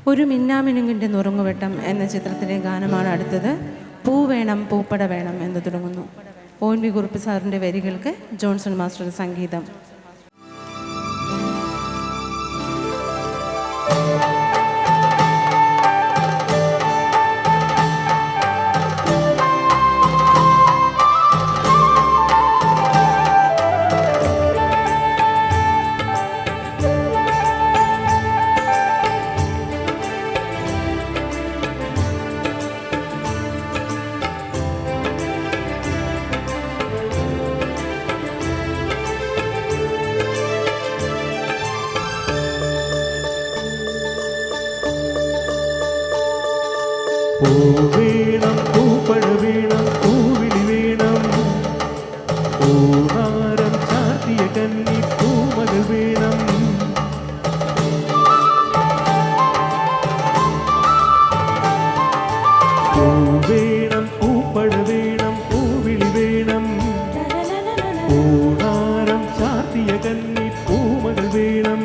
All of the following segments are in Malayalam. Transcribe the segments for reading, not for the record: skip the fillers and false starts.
ഒരു മിന്നാമിനുങ്ങിൻ്റെ നുറുങ്ങുവെട്ടം എന്ന ചിത്രത്തിലെ ഗാനമാണ് അടുത്തത്. പൂ വേണം പൂപ്പട വേണം എന്ന് തുടങ്ങുന്നു. ONV കുറുപ്പ് സാറിൻ്റെ വരികൾക്ക് ജോൺസൺ മാസ്റ്ററുടെ സംഗീതം. പൂവേണം പൂപ്പട വേണം പൂവിളി വേണം പൂവാരം ചാത്തിയ കന്നി പൂമകൾ വേണം പൂവേണം പൂപ്പട വേണം പൂവിളി വേണം പൂവാരം ചാത്തിയ കന്നി പൂമകൾ വേണം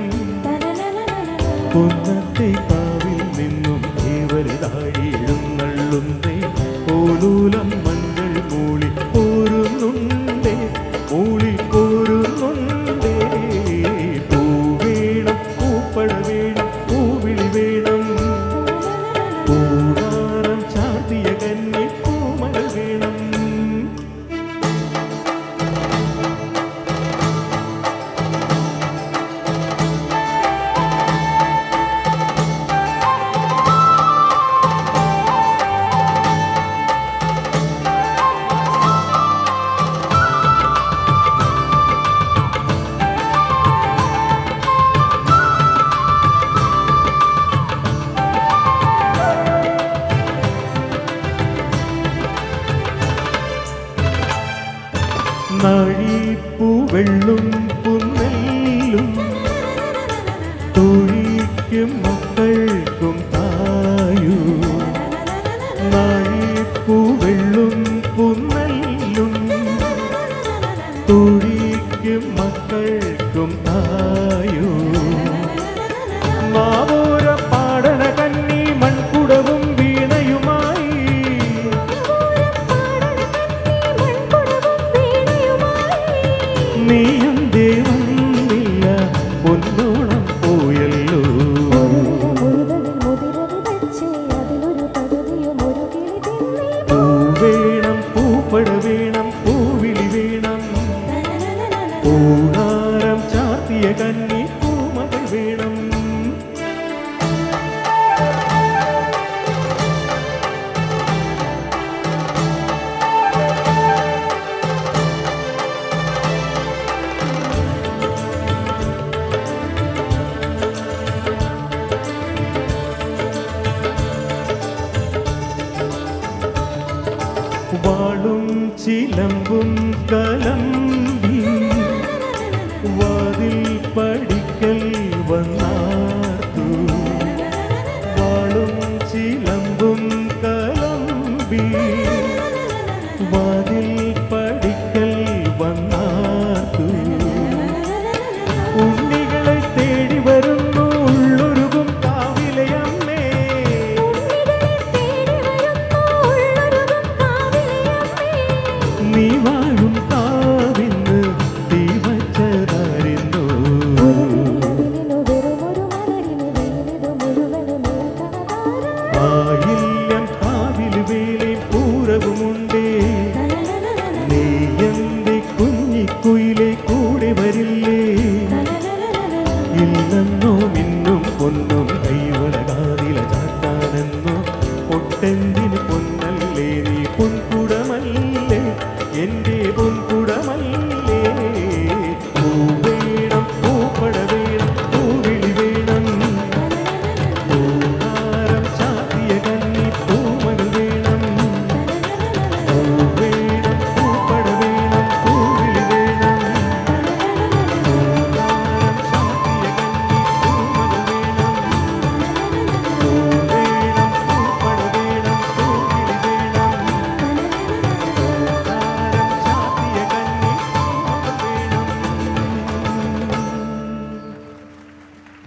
കുന്നത്തെ കാവിൽ നിന്നും േവരിതാഴിഴുന്നള്ളുന്നേ ഓലൂലം മഞ്ഞൾ മൂളി പോരുന്നുണ്ടേ മൂളി പോരുന്നുണ്ടേ പൂവേണം പൂപ്പട വേണം പൂവിളി വേണം പൂവാരം ചാർത്തിയ കന്നി പൂമകൾ വേണം നാഴിപ്പൂവെള്ളും പുന്നെല്ലും തൊഴിക്കും മക്കൾക്കും തായു നാഴിപ്പൂവെള്ളും പുന്നെല്ലും തൊഴിക്കും മക്കൾക്കും തായു മാവോര പാടണ കന്നി മൺകുടവും വീണയുമായി നീയും ദേവന്നില്ല പൊന്നോണം പോയല്ലോ പൂവേണം പൂപ്പട വേണം പൂവിളി വേണം പൂവാരം ചാത്തിയ കന്നി പൂമകൾ വേണം വാളും ചിലമ്പും കലമ്പി വാതിൽ പടിക്കൽ വന്നാർത്തു വാളും ചിലമ്പും കലമ്പി വാതിൽ പടിക്കൽ വന്നാർത്തു ഉണ്ണികളെ തേടി വരുന്നു ഉള്ളൊരുകും കാവിലയമ്മേ നീ വാഴും കാവിന്ന് തീ വച്ചതായിരുന്നു ആയില്യം കാവിൽ വേലി പൂരവുമുണ്ടേ നീ എന്റെ കുഞ്ഞിക്കുയിലെ കൂടെ വരില്ലേ ഇല്ലെന്നോ മിന്നും പൊന്നും